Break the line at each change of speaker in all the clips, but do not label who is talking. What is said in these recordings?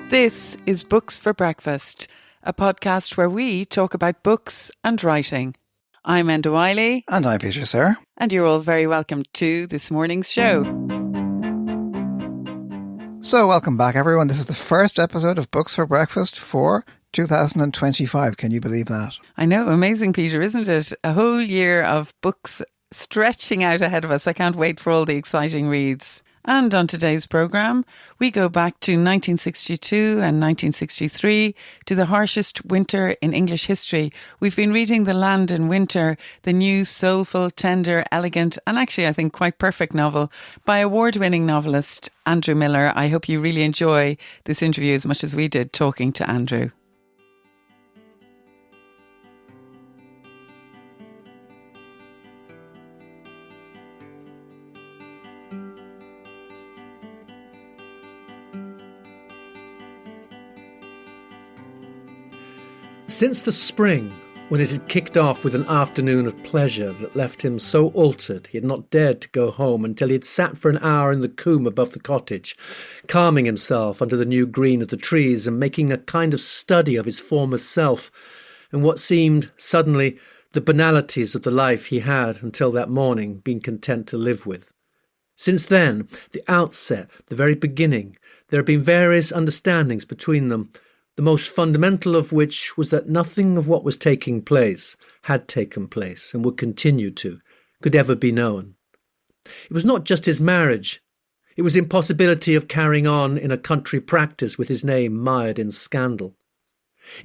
This is Books for Breakfast, a podcast where we talk about books and writing. I'm Enda Wiley.
And I'm Peter Sir.
And you're all very welcome to this morning's show.
So welcome back, everyone. This is the first episode of Books for Breakfast for 2025. Can you believe that?
I know, amazing, Peter, isn't it? A whole year of books stretching out ahead of us. I can't wait for all the exciting reads. And on today's programme, we go back to 1962 and 1963 to the harshest winter in English history. We've been reading The Land in Winter, the new soulful, tender, elegant and actually I think quite perfect novel by award-winning novelist Andrew Miller. I hope you really enjoy this interview as much as we did talking to Andrew.
Since the spring, when it had kicked off with an afternoon of pleasure that left him so altered he had not dared to go home until he had sat for an hour in the coombe above the cottage, calming himself under the new green of the trees and making a kind of study of his former self and what seemed, suddenly, the banalities of the life he had, until that morning, been content to live with. Since then, the outset, the very beginning, there had been various understandings between them, the most fundamental of which was that nothing of what was taking place, had taken place, and would continue to, could ever be known. It was not just his marriage. It was the impossibility of carrying on in a country practice with his name mired in scandal.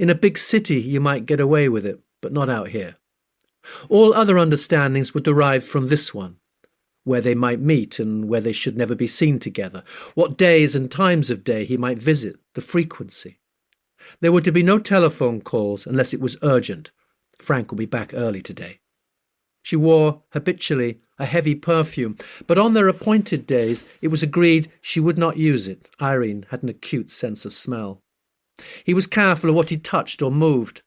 In a big city you might get away with it, but not out here. All other understandings were derived from this one, where they might meet and where they should never be seen together, what days and times of day he might visit, the frequency. There were to be no telephone calls unless it was urgent. Frank will be back early today. She wore, habitually, a heavy perfume, but on their appointed days it was agreed she would not use it. Irene had an acute sense of smell. He was careful of what he touched or moved.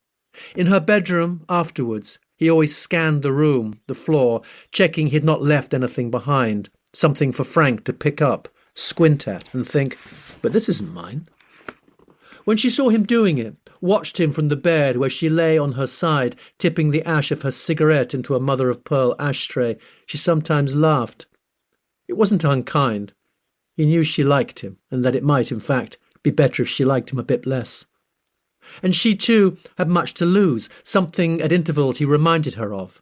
In her bedroom, afterwards, he always scanned the room, the floor, checking he had not left anything behind, something for Frank to pick up, squint at, and think, but this isn't mine. When she saw him doing it, watched him from the bed where she lay on her side, tipping the ash of her cigarette into a mother-of-pearl ashtray, she sometimes laughed. It wasn't unkind. He knew she liked him, and that it might, in fact, be better if she liked him a bit less. And she, too, had much to lose, something at intervals he reminded her of.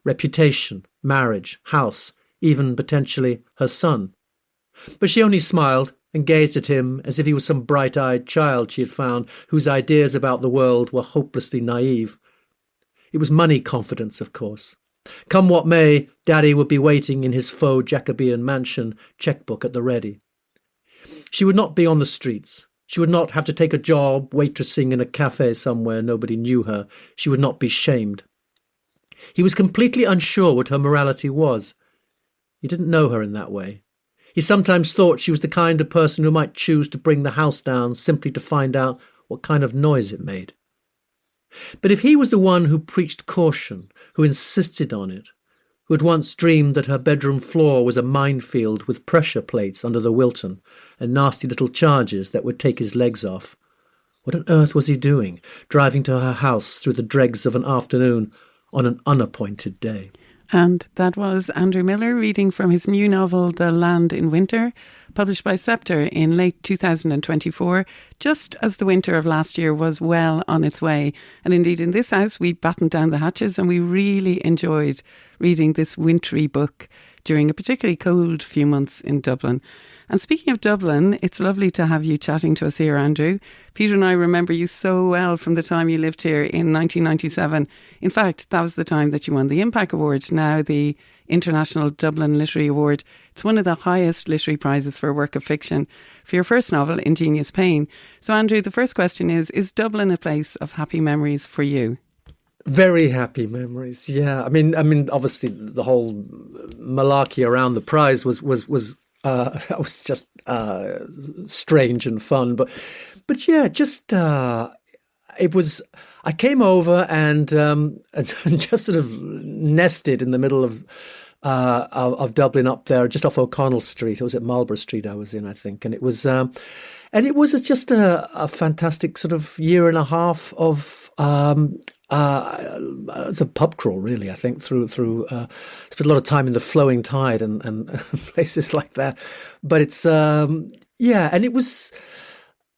Reputation, marriage, house, even, potentially, her son. But she only smiled and gazed at him as if he was some bright-eyed child she had found whose ideas about the world were hopelessly naive. It was money confidence, of course. Come what may, Daddy would be waiting in his faux Jacobean mansion, chequebook at the ready. She would not be on the streets. She would not have to take a job waitressing in a cafe somewhere nobody knew her. She would not be shamed. He was completely unsure what her morality was. He didn't know her in that way. He sometimes thought she was the kind of person who might choose to bring the house down simply to find out what kind of noise it made. But if he was the one who preached caution, who insisted on it, who had once dreamed that her bedroom floor was a minefield with pressure plates under the Wilton and nasty little charges that would take his legs off, what on earth was he doing, driving to her house through the dregs of an afternoon on an unappointed day?
And that was Andrew Miller reading from his new novel, The Land in Winter, published by Sceptre in late 2024, just as the winter of last year was well on its way. And indeed, in this house, we battened down the hatches and we really enjoyed reading this wintry book during a particularly cold few months in Dublin. And speaking of Dublin, it's lovely to have you chatting to us here, Andrew. Peter and I remember you so well from the time you lived here in 1997. In fact, that was the time that you won the IMPAC Award, now the International Dublin Literary Award. It's one of the highest literary prizes for a work of fiction for your first novel, Ingenious Pain. So, Andrew, the first question is Dublin a place of happy memories for you?
Very happy memories, yeah. I mean, obviously the whole malarkey around the prize was that was just strange and fun, but yeah, just it was. I came over and just sort of nested in the middle of of Dublin up there, just off O'Connell Street. It was at Marlborough Street I was in, I think. And it was just a fantastic sort of year and a half of it's a pub crawl, really. I think through spent a lot of time in the Flowing Tide and places like that. But it's and it was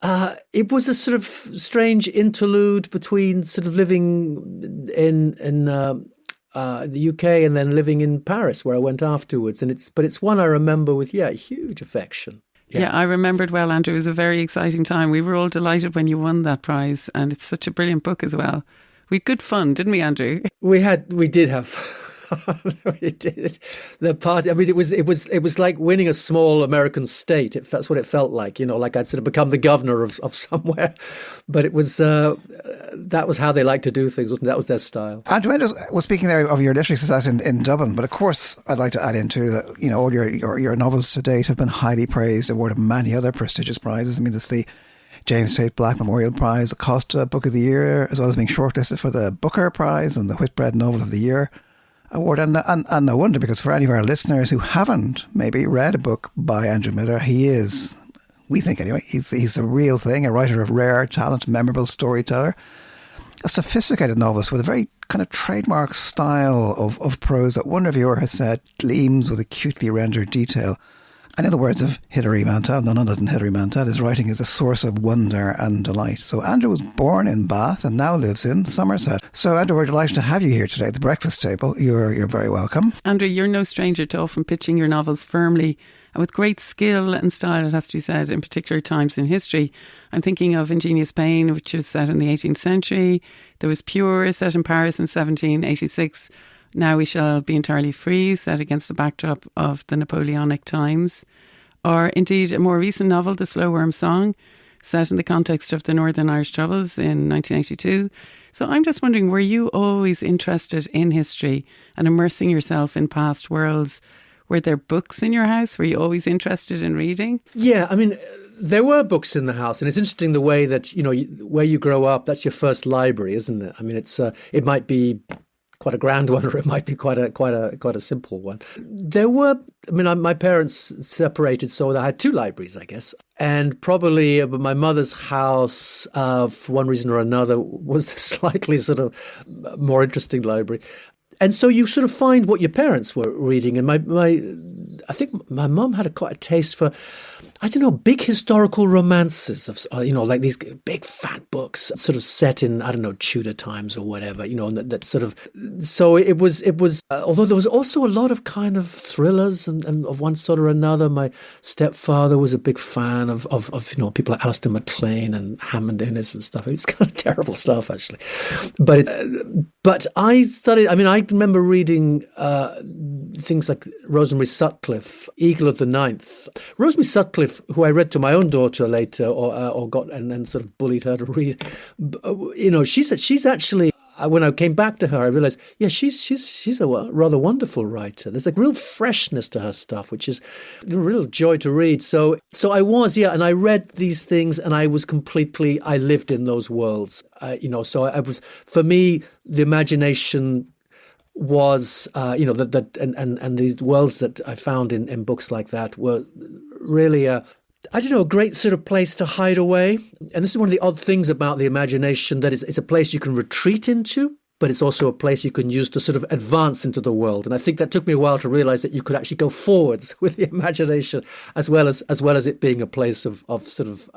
a sort of strange interlude between sort of living in the UK and then living in Paris, where I went afterwards. And it's one I remember with huge affection.
Yeah, I remembered well, Andrew. It was a very exciting time. We were all delighted when you won that prize, and it's such a brilliant book as well. We had good fun, didn't we, Andrew?
We did have. We did. The party. I mean, it was like winning a small American state. That's what it felt like. Like I'd sort of become the governor of somewhere. But it was that was how they like to do things, wasn't it? That was their style.
Andrew was speaking there of your literary success in Dublin, but of course I'd like to add in too that all your novels to date have been highly praised, awarded many other prestigious prizes. I mean, there's the James Tait Black Memorial Prize, the Costa Book of the Year, as well as being shortlisted for the Booker Prize and the Whitbread Novel of the Year award. And no wonder, because for any of our listeners who haven't maybe read a book by Andrew Miller, he is, we think anyway, he's a real thing, a writer of rare talent, memorable storyteller, a sophisticated novelist with a very kind of trademark style of prose that one reviewer has said gleams with acutely rendered detail. And in the words of Hilary Mantel, none other than Hilary Mantel, his writing is a source of wonder and delight. So Andrew was born in Bath and now lives in Somerset. So Andrew, we're delighted to have you here today at the breakfast table. You're very welcome.
Andrew, you're no stranger to often pitching your novels firmly and with great skill and style, it has to be said, in particular times in history. I'm thinking of Ingenious Pain, which was set in the 18th century. There was Pure, set in Paris in 1786. Now We Shall Be Entirely Free, set against the backdrop of the Napoleonic times. Or indeed a more recent novel, The Slowworm Song, set in the context of the Northern Irish Troubles in 1982. So I'm just wondering, were you always interested in history and immersing yourself in past worlds? Were there books in your house? Were you always interested in reading?
Yeah, I mean, there were books in the house, and it's interesting the way that, where you grow up, that's your first library, isn't it? I mean, it might be quite a grand one, or it might be quite a simple one. There were, my parents separated, so I had two libraries, I guess. And probably my mother's house, for one reason or another, was the slightly sort of more interesting library. And so you sort of find what your parents were reading. And I think my mum had quite a taste for, I don't know, big historical romances of, like these big fat books sort of set in, I don't know, Tudor times or whatever, and that sort of, so it was, although there was also a lot of kind of thrillers and of one sort or another. My stepfather was a big fan of people like Alistair MacLean and Hammond Innes and stuff. It's kind of terrible stuff, actually. But I studied, I remember reading things like Rosemary Sutcliffe, Eagle of the Ninth. Rosemary Sutcliffe, who I read to my own daughter later, or got and then sort of bullied her to read. She's actually. When I came back to her, I realized, she's a rather wonderful writer. There's a real freshness to her stuff, which is a real joy to read. So I was, and I read these things, and I lived in those worlds. So I was, for me, the imagination was, and these worlds that I found in books like that were really a great sort of place to hide away. And this is one of the odd things about the imagination, that it's a place you can retreat into, but it's also a place you can use to sort of advance into the world. And I think that took me a while to realize that you could actually go forwards with the imagination, as well as it being a place of sort of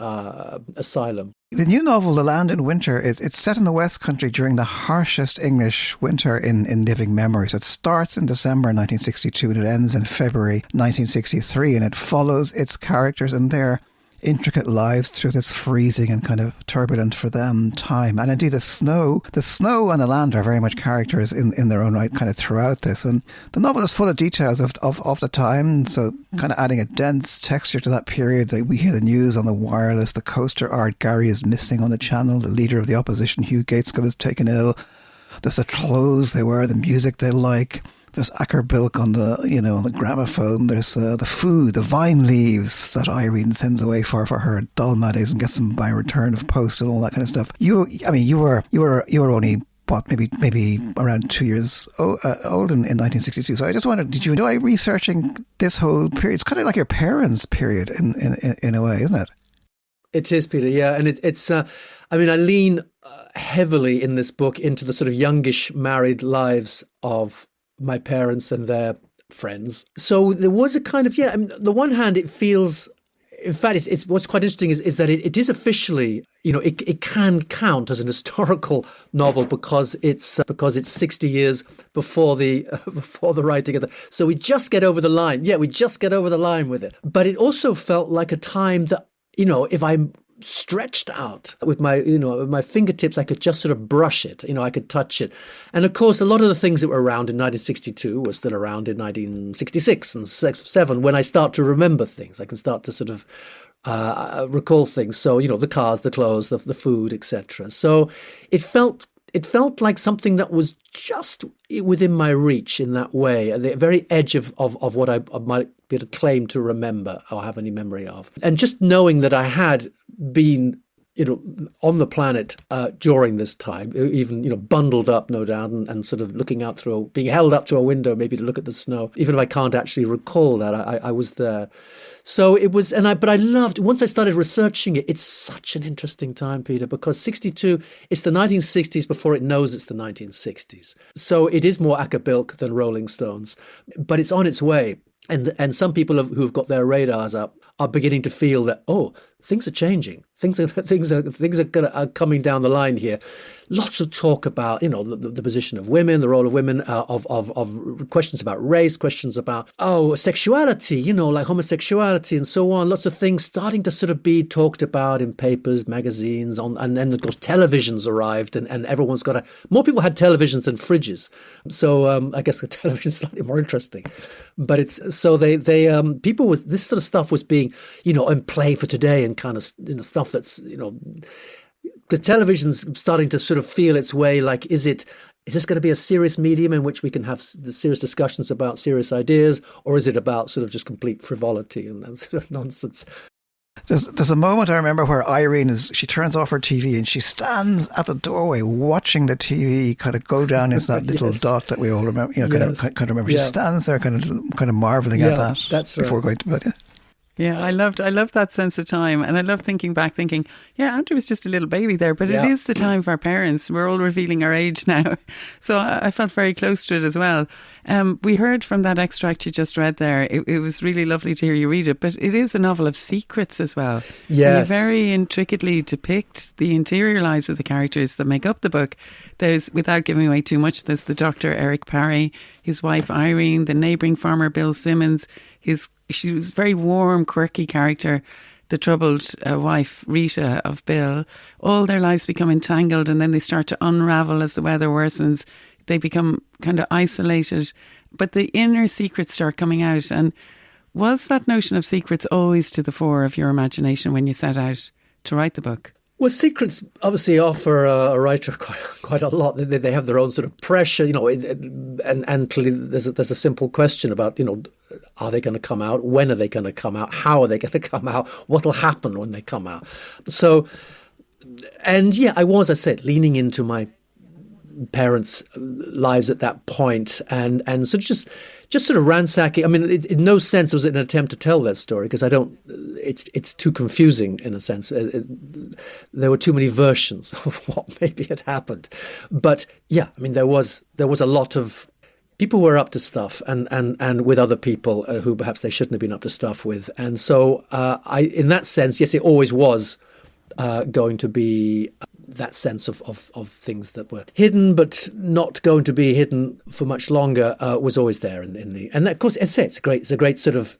asylum.
The new novel, The Land in Winter, it's set in the West Country during the harshest English winter in living memory. So it starts in December 1962 and it ends in February 1963, and it follows its characters and their intricate lives through this freezing and kind of turbulent for them time. And indeed the snow and the land are very much characters in their own right kind of throughout this. And the novel is full of details of the time, so kind of adding a dense texture to that period. Like we hear the news on the wireless, the coaster Art Gary is missing on the channel, the leader of the opposition Hugh Gaitskell is taken ill, there's the clothes they wear, the music they like. There's Acherbilk on the gramophone. There's the food, the vine leaves that Irene sends away for her dolmades and gets them by return of post and all that kind of stuff. You were only maybe around 2 years old in 1962. So I just wondered, did you enjoy researching this whole period? It's kind of like your parents' period in a way, isn't it?
It is, Peter. Yeah, and it's. I lean heavily in this book into the sort of youngish married lives of my parents and their friends. So there was a kind of on the one hand, it feels. In fact, it's what's quite interesting is that it is officially, it can count as an historical novel because it's 60 years before the writing of the. So we just get over the line. Yeah, we just get over the line with it. But it also felt like a time that, if I'm stretched out with my fingertips, I could just sort of brush it, I could touch it. And of course, a lot of the things that were around in 1962 were still around in 1966 and 7 when I start to remember things. I can start to sort of recall things. So, the cars, the clothes, the food, etc. So it felt like something that was just within my reach in that way, at the very edge of what I might be able to claim to remember or have any memory of. And just knowing that I had been, on the planet during this time, even, bundled up, no doubt, and sort of looking out being held up to a window, maybe to look at the snow. Even if I can't actually recall that, I was there. So it was, but I loved, once I started researching it, it's such an interesting time, Peter, because 62, it's the 1960s before it knows it's the 1960s. So it is more Acapulco than Rolling Stones, but it's on its way. And some people who've got their radars up are beginning to feel that, things are changing. Things are coming down the line here. Lots of talk about, the position of women, the role of women, of questions about race, questions about, sexuality, like homosexuality and so on. Lots of things starting to sort of be talked about in papers, magazines, and then, of course, televisions arrived and everyone's got more people had televisions than fridges. So I guess the television is slightly more interesting. But it's, so people this sort of stuff was being, in play for today and kind of, stuff that's, because television's starting to sort of feel its way, like, is this going to be a serious medium in which we can have the serious discussions about serious ideas, or is it about sort of just complete frivolity and sort of nonsense?
There's a moment I remember where Irene she turns off her TV and she stands at the doorway watching the TV kind of go down into that little dot that we all remember, kind of remember. She stands there kind of marveling at that
that's
before going to bed.
Yeah, I loved that sense of time, and I love thinking back, Andrew was just a little baby there, but it is the time of our parents. We're all revealing our age now, so I felt very close to it as well. We heard from that extract you just read there. It was really lovely to hear you read it, but it is a novel of secrets as well.
Yes,
and you very intricately depict the interior lives of the characters that make up the book. There's, without giving away too much, there's the Dr. Eric Parry, his wife Irene, the neighbouring farmer Bill Simmons, she was a very warm, quirky character, the troubled wife, Rita, of Bill. All their lives become entangled and then they start to unravel as the weather worsens. They become kind of isolated, but the inner secrets start coming out. And was that notion of secrets always to the fore of your imagination when you set out to write the book?
Well, secrets obviously offer a writer quite a lot. They have their own sort of pressure, and clearly there's a simple question about, are they going to come out? When are they going to come out? How are they going to come out? What will happen when they come out? So, and I was, as I said, leaning into my parents' lives at that point and sort of just sort of ransacking. I mean, in no sense was it an attempt to tell their story, because it's too confusing in a sense. There were too many versions of what maybe had happened. But there was a lot of people were up to stuff and with other people who perhaps they shouldn't have been up to stuff with. And so in that sense, yes, it always was going to be that sense of things that were hidden but not going to be hidden for much longer was always there in the, and of course it's a great sort of,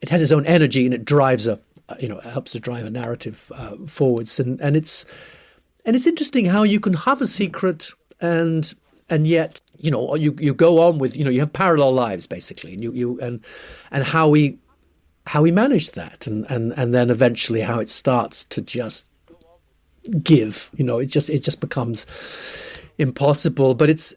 it has its own energy and it drives it helps to drive a narrative forwards, and it's interesting how you can have a secret and yet you go on with you have parallel lives basically, and how we manage that and then eventually how it starts to just give, it just becomes impossible. But it's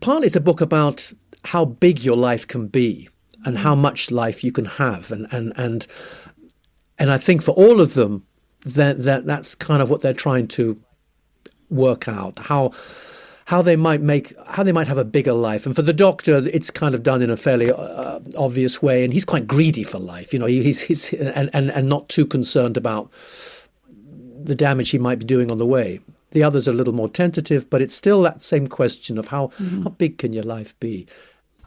partly it's a book about how big your life can be and how much life you can have, and I think for all of them that's kind of what they're trying to work out, how they might have a bigger life. And for the Doctor, it's kind of done in a fairly obvious way, and he's quite greedy for life. You know, he's and not too concerned about the damage he might be doing on the way. The others are a little more tentative, but it's still that same question of how big can your life be?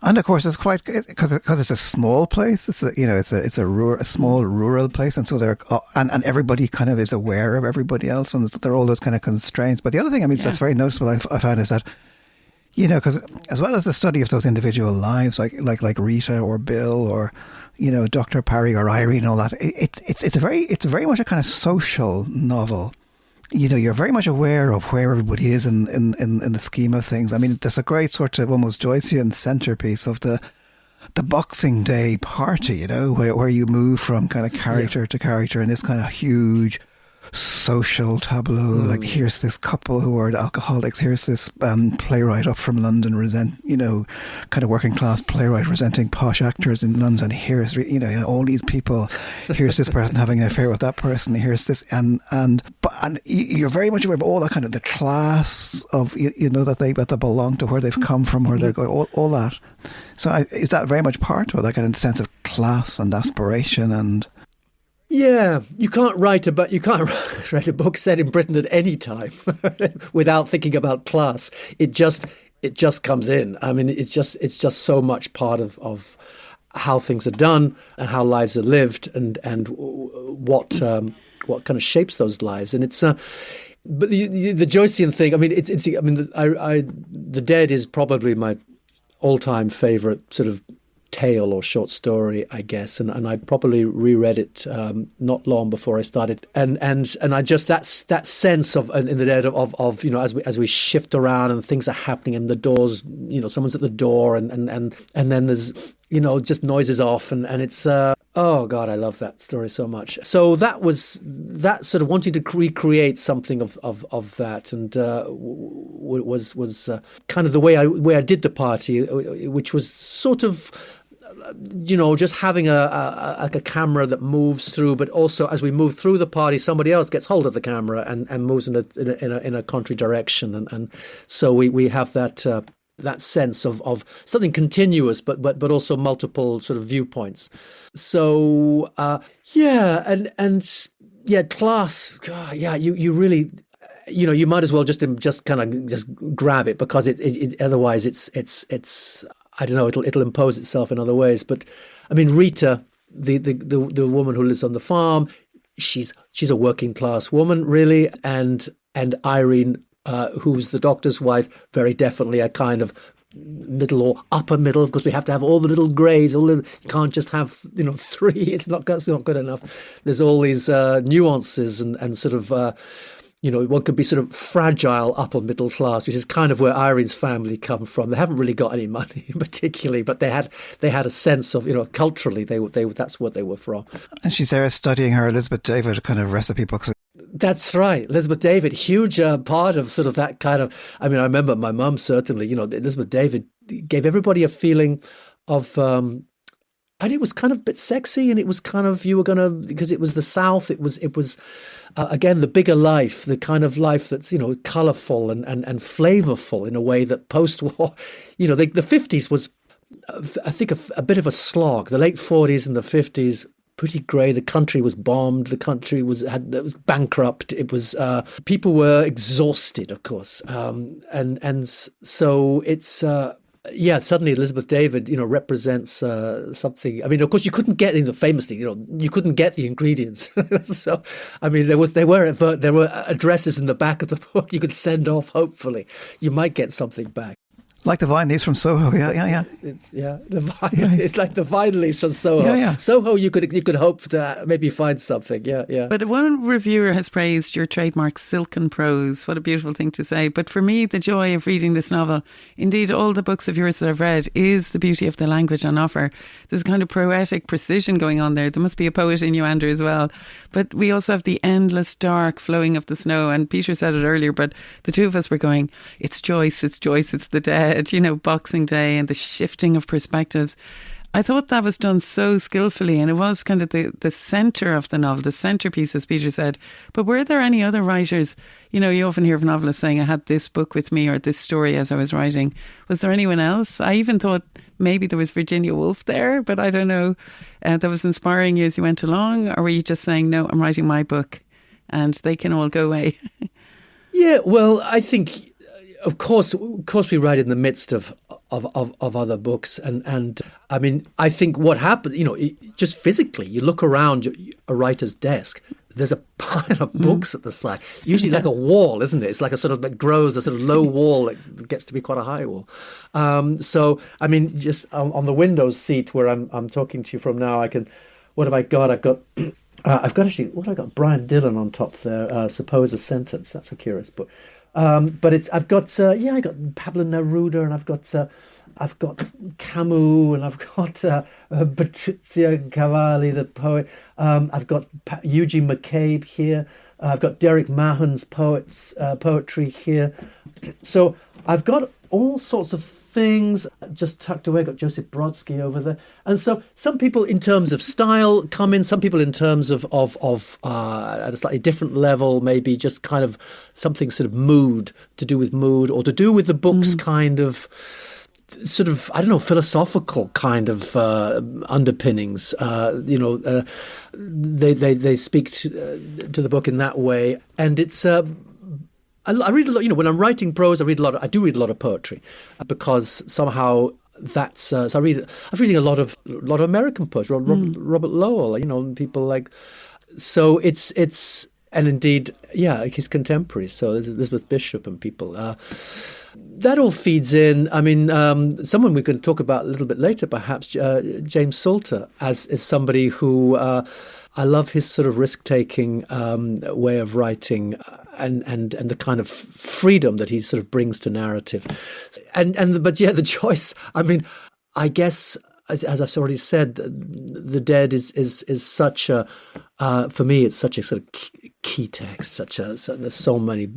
And of course, it's quite because it's a small place. It's a small rural place, and so and everybody kind of is aware of everybody else, and there are all those kind of constraints. But the other thing, I mean, that's very noticeable. I found is that, you know, because as well as the study of those individual lives, like Rita or Bill or, you know, Dr. Parry or Irene, all that, it's very much a kind of social novel. You know, you're very much aware of where everybody is in the scheme of things. I mean, there's a great sort of almost Joycean centerpiece of the Boxing Day party, you know, where you move from kind of character to character in this kind of huge social tableau. Like, here's this couple who are alcoholics, here's this playwright up from London, kind of working class playwright resenting posh actors in London. Here's, you know, all these people, here's this person having an affair with that person, here's this, and you're very much aware of all that kind of the class of, you know, that they belong to, where they've come from, where they're going, all that. So is that very much part of that kind of sense of class and aspiration? And
yeah, you can't write a book set in Britain at any time without thinking about class. It just comes in. I mean, it's just so much part of how things are done and how lives are lived, and what kind of shapes those lives. And it's but the Joycean thing. I mean, The Dead is probably my all-time favourite sort of tale or short story, I guess, and I probably reread it not long before I started, and I just that sense of in The Dead of you know, as we shift around and things are happening and the doors, you know, someone's at the door and then there's, you know, just noises off and it's oh God, I love that story so much. So that was that sort of wanting to recreate something of that, and was kind of the way I did the party, which was sort of, you know, just having a camera that moves through, but also as we move through the party, somebody else gets hold of the camera and moves in a contrary direction, and so we have that sense of something continuous, but also multiple sort of viewpoints. So class. God, yeah, you really, you know, you might as well just kind of just grab it, because it otherwise it's I don't know, it'll impose itself in other ways. But I mean, Rita, the woman who lives on the farm, she's a working class woman, really, and Irene, who's the Doctor's wife, very definitely a kind of middle or upper middle, because we have to have all the little greys. You can't just have, you know, three. It's not good enough. There's all these nuances and sort of. You know, one can be sort of fragile upper middle class, which is kind of where Irene's family come from. They haven't really got any money particularly, but they had a sense of, you know, culturally they that's what they were from.
And she's there studying her Elizabeth David kind of recipe books.
That's right, Elizabeth David, huge part of sort of that kind of. I mean, I remember my mum certainly. You know, Elizabeth David gave everybody a feeling of. And it was kind of a bit sexy, and it was kind of, you were going to, because it was the South, it was again, the bigger life, the kind of life that's, you know, colourful and flavourful in a way that post-war, you know, the 50s was, I think, a bit of a slog. The late 40s and the 50s, pretty grey. The country was bombed. The country was bankrupt. It was, people were exhausted, of course. And so it's, suddenly Elizabeth David, you know, represents something. I mean, of course, you couldn't get famously, you know, you couldn't get the ingredients. So, I mean, there were addresses in the back of the book you could send off. Hopefully, you might get something back.
Like the vine leaves from Soho, yeah.
It's it's like the vine leaves from Soho. Yeah. Soho, you could hope to maybe find something, yeah.
But one reviewer has praised your trademark silken prose. What a beautiful thing to say. But for me, the joy of reading this novel, indeed all the books of yours that I've read, is the beauty of the language on offer. There's a kind of poetic precision going on there. There must be a poet in you, Andrew, as well. But we also have the endless dark flowing of the snow. And Peter said it earlier, but the two of us were going, it's Joyce, it's the Dead. You know, Boxing Day and the shifting of perspectives. I thought that was done so skillfully, and it was kind of the centre of the novel, the centrepiece, as Peter said. But were there any other writers? You know, you often hear of novelists saying, I had this book with me or this story as I was writing. Was there anyone else? I even thought maybe there was Virginia Woolf there, but I don't know. That was inspiring you as you went along? Or were you just saying, no, I'm writing my book and they can all go away?
Yeah, well, I think, of course, we write in the midst of other books, and I mean, I think what happened, you know, just physically, you look around a writer's desk. There's a pile of books at the side, usually like a wall, isn't it? It's like a sort of that grows a sort of low wall that gets to be quite a high wall. So, I mean, just on the windows seat where I'm talking to you from now, what have I got? I've got actually, what have I got? Brian Dillon on top there. Suppose a Sentence. That's a curious book. But I got Pablo Neruda, and I've got Camus, and I've got Patrizia Cavalli, the poet. I've got Eugene McCabe here. I've got Derek Mahon's poetry here. So I've got all sorts of things just tucked away. I've got Joseph Brodsky over there. And so some people in terms of style come in, some people in terms of at a slightly different level, maybe just kind of something sort of mood, or to do with the book's kind of sort of, I don't know, philosophical kind of underpinnings. They speak to the book in that way. And it's... I read a lot, you know, when I'm writing prose, I do read a lot of poetry because somehow that's, so I'm reading a lot of American poetry, Robert Lowell, you know, people like, so it's, and indeed, yeah, his contemporaries. So there's Elizabeth Bishop and people, that all feeds in. I mean, someone we can talk about a little bit later, perhaps, James Salter as somebody who, I love his sort of risk-taking way of writing and the kind of freedom that he sort of brings to narrative. But yeah, the choice, I mean, I guess, as I've already said, The Dead is such a, for me, it's such a sort of key text, there's so many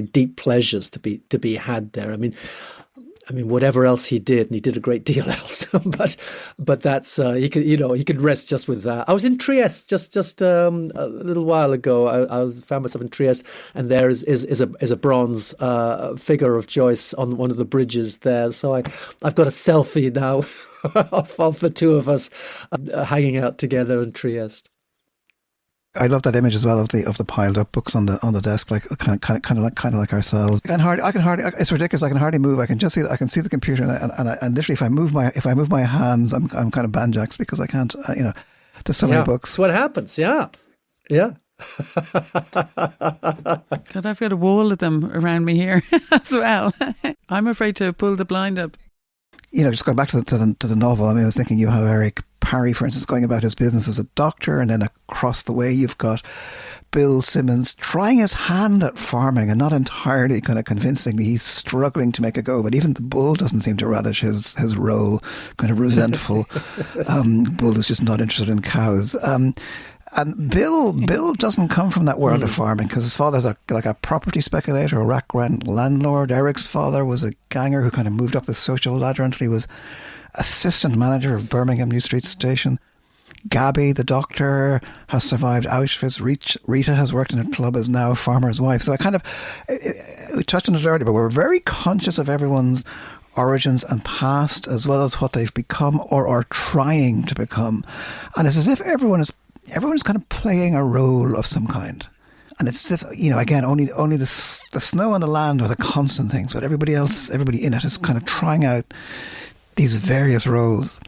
deep pleasures to be had there. I mean, whatever else he did, and he did a great deal else, but that's he could rest just with that. I was in Trieste just a little while ago. I found myself in Trieste, and there is a bronze figure of Joyce on one of the bridges there. So I've got a selfie now of the two of us hanging out together in Trieste.
I love that image as well of the piled up books on the desk, like kind of like ourselves. I can hardly. It's ridiculous. I can hardly move. I can just see. I can see the computer, and literally, if I move my hands, I'm kind of banjaxed because I can't. There's so many books.
That's what happens. Yeah.
God, I've got a wall of them around me here as well. I'm afraid to pull the blind up.
You know, just going back to the novel. I mean, I was thinking you have Eric Parry, for instance, going about his business as a doctor, and then across the way you've got Bill Simmons trying his hand at farming and not entirely kind of convincingly. He's struggling to make a go, but even the bull doesn't seem to relish his role, kind of resentful. Bull is just not interested in cows. And Bill doesn't come from that world of farming because his father's like a property speculator, a rack rent landlord. Eric's father was a ganger who kind of moved up the social ladder until he was assistant manager of Birmingham New Street Station. Gabby, the doctor, has survived Auschwitz. Rita has worked in a club, is now a farmer's wife. So we touched on it earlier, but we're very conscious of everyone's origins and past, as well as what they've become or are trying to become. And it's as if everyone's kind of playing a role of some kind. And it's as if, again, only the snow on the land are the constant things, but everybody in it is kind of trying out these various roles.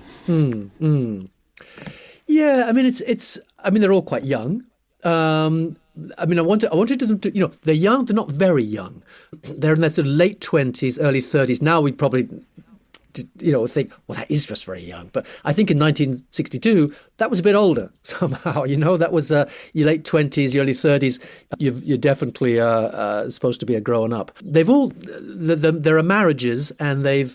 Yeah, I mean, it's. I mean, they're all quite young. I wanted them to. They're young. They're not very young. They're in their sort of late 20s, early 30s. Now we'd probably, think, well, that is just very young. But I think in 1962, that was a bit older somehow. That was your late 20s, your early 30s. You're definitely supposed to be a grown up. They've all. There are marriages, and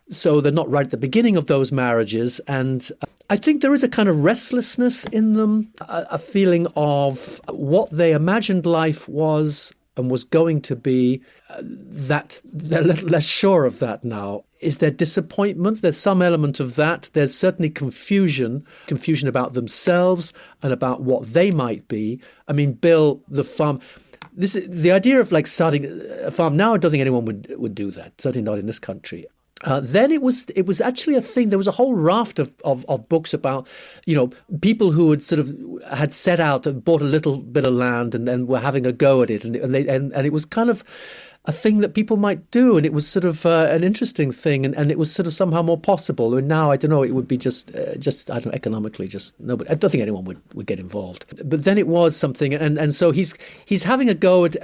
so they're not right at the beginning of those marriages. And I think there is a kind of restlessness in them, a feeling of what they imagined life was and was going to be, that they're a little less sure of that now. is there disappointment? There's some element of that. There's certainly confusion about themselves and about what they might be. I mean, Bill, the farm, the idea of like starting a farm now, I don't think anyone would do that, certainly not in this country. Then it was actually a thing. There was a whole raft of books about, people who had set out and bought a little bit of land and then were having a go at it, and it was kind of a thing that people might do, and it was sort of an interesting thing, and it was sort of somehow more possible. And now I don't know, it would be just I don't know, economically, just nobody. I don't think anyone would get involved. But then it was something, and so he's having a go at.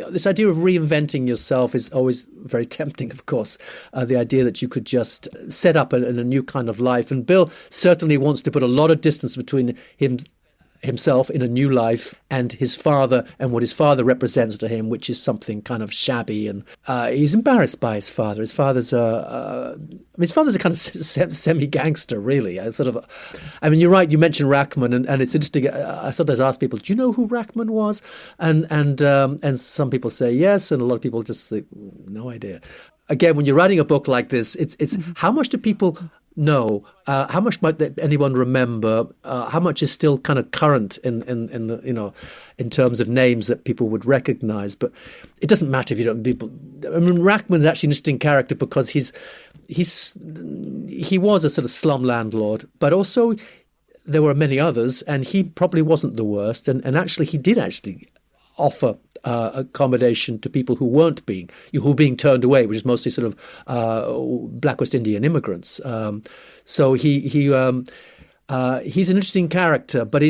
This idea of reinventing yourself is always very tempting, of course. The idea that you could just set up a new kind of life. And Bill certainly wants to put a lot of distance between himself in a new life and his father and what his father represents to him, which is something kind of shabby. And he's embarrassed by his father. His father's a kind of semi-gangster, really. You're right. You mentioned Rachman, and it's interesting. I sometimes ask people, "Do you know who Rachman was?" And some people say yes, and a lot of people just say, "No idea." Again, when you're writing a book like this, it's how much do people know? How much might anyone remember? How much is still kind of current in the in terms of names that people would recognise? But it doesn't matter if you don't. People. I mean, Rachman's actually an interesting character because he was a sort of slum landlord, but also there were many others, and he probably wasn't the worst. And actually, he did actually offer accommodation to people who were being turned away, which is mostly sort of Black West Indian immigrants. So he's an interesting character, but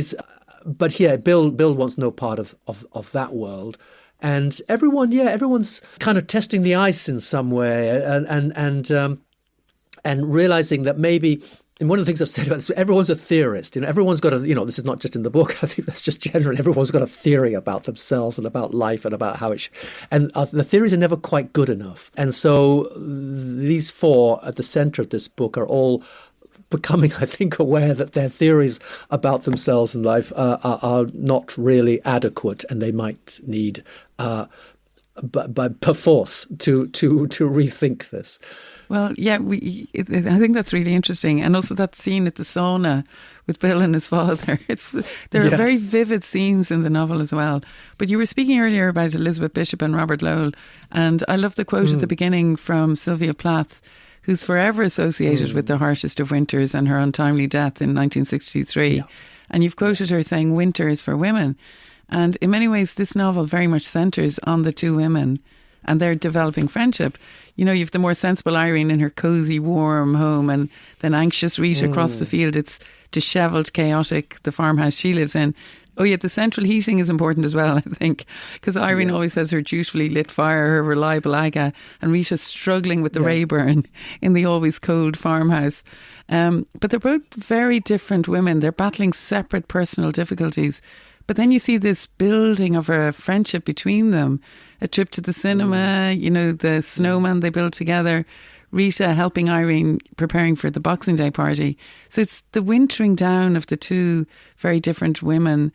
Bill wants no part of that world. And everyone's kind of testing the ice in some way, and realizing that maybe. And one of the things I've said about this, everyone's a theorist. Everyone's got this is not just in the book. I think that's just general. Everyone's got a theory about themselves and about life and about how and the theories are never quite good enough. And so these four at the center of this book are all becoming, I think, aware that their theories about themselves and life are not really adequate, and they might need, by perforce, to rethink this.
Well, yeah, I think that's really interesting. And also that scene at the sauna with Bill and his father. There are very vivid scenes in the novel as well. But you were speaking earlier about Elizabeth Bishop and Robert Lowell. And I love the quote at the beginning from Sylvia Plath, who's forever associated with the harshest of winters and her untimely death in 1963. Yeah. And you've quoted her saying, "Winter is for women." And in many ways, this novel very much centres on the two women and their developing friendship. You've the more sensible Irene in her cosy, warm home, and then anxious Rita across the field. It's dishevelled, chaotic, the farmhouse she lives in. Oh, yeah, the central heating is important as well, I think, because Irene always has her dutifully lit fire, her reliable aga, and Rita's struggling with the Rayburn in the always cold farmhouse. But they're both very different women. They're battling separate personal difficulties. But then you see this building of a friendship between them. A trip to the cinema, the snowman they built together, Rita helping Irene preparing for the Boxing Day party. So it's the wintering down of the two very different women.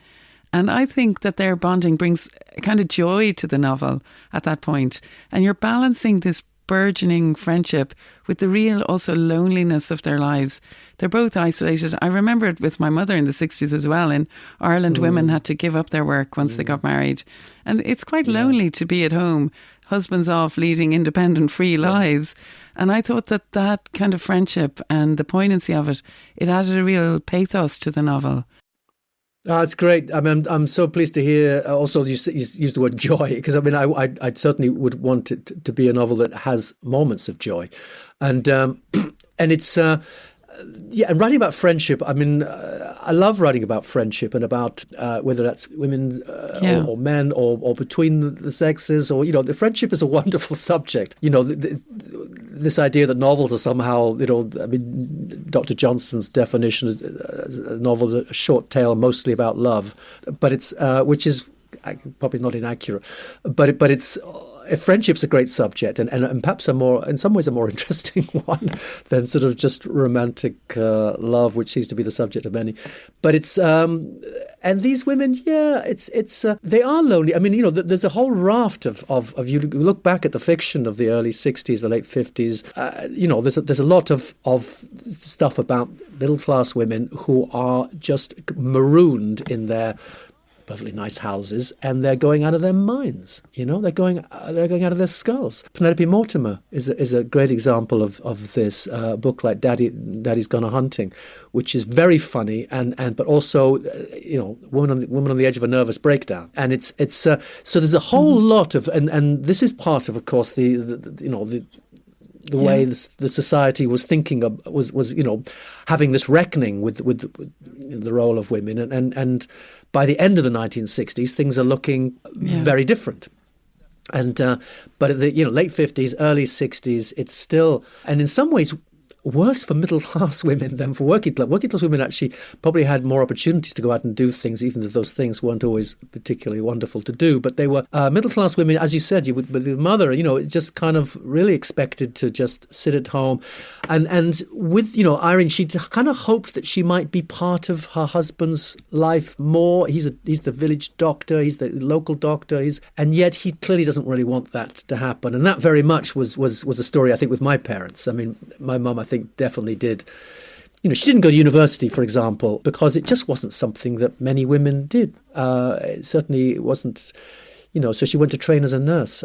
And I think that their bonding brings a kind of joy to the novel at that point. And you're balancing this burgeoning friendship with the real also loneliness of their lives. They're both isolated. I remember it with my mother in the 60s as well. In Ireland, women had to give up their work once they got married. And it's quite lonely to be at home, husbands off leading independent, free lives. And I thought that kind of friendship and the poignancy of it, it added a real pathos to the novel.
It's great. I mean, I'm so pleased to hear. Also, you use the word joy, because I mean, I certainly would want it to be a novel that has moments of joy, and it's and writing about friendship. I mean, I love writing about friendship and about whether that's women or men or between the sexes, or the friendship is a wonderful subject. This idea that novels are somehow, I mean, Dr. Johnson's definition is a novel, a short tale mostly about love, but it's which is probably not inaccurate, but it's. Friendship's a great subject, and perhaps in some ways a more interesting one than sort of just romantic love, which seems to be the subject of many. But it's and And these women, they are lonely. I mean, there's a whole raft of you look back at the fiction of the early 60s, the late 50s, there's a lot of stuff about middle-class women who are just marooned in their perfectly nice houses, and they're going out of their minds. They're going out of their skulls. Penelope Mortimer is a great example of this. Book like Daddy's Gone A-Hunting, which is very funny but also woman on the edge of a nervous breakdown. And it's so there's a whole lot of and this is part of course the way the society was thinking of was having this reckoning with the role of women, and by the end of the 1960s things are looking very different. And but at the late 50s, early 60s, it's still, and in some ways worse for middle class women than for working class. Working class women actually probably had more opportunities to go out and do things, even though those things weren't always particularly wonderful to do. But they were middle class women, as you said, with your mother, just kind of really expected to just sit at home, and with Irene, she kind of hoped that she might be part of her husband's life more. He's the village doctor, he's the local doctor, and yet he clearly doesn't really want that to happen. And that very much was a story, I think, with my parents. I mean, my mum, I think, definitely did. She didn't go to university, for example, because it just wasn't something that many women did. It certainly wasn't, so she went to train as a nurse,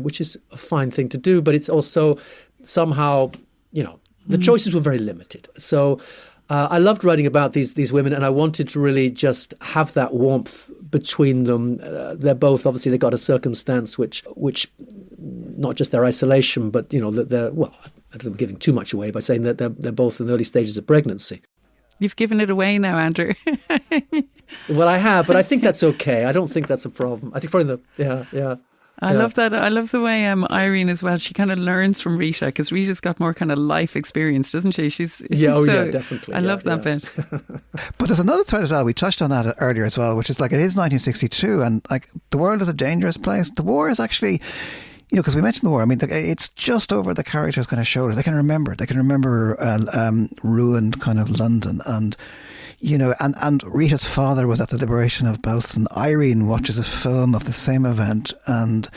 which is a fine thing to do, but it's also somehow, the choices were very limited. So I loved writing about these women, and I wanted to really just have that warmth between them. They're both, obviously, they got a circumstance which not just their isolation, but, that they're, I'm giving too much away by saying that they're both in the early stages of pregnancy.
You've given it away now, Andrew.
Well, I have, but I think that's okay. I don't think that's a problem. I think probably
I love that. I love the way Irene as well. She kind of learns from Rita, because Rita's got more kind of life experience, doesn't she?
Definitely.
I love that bit.
But there's another thread as well. We touched on that earlier as well, which is like, it is 1962, and like the world is a dangerous place. The war is actually, because we mentioned the war. I mean, it's just over the characters' kind of shoulders. They can remember ruined kind of London, and and Rita's father was at the liberation of Belsen. Irene watches a film of the same event, and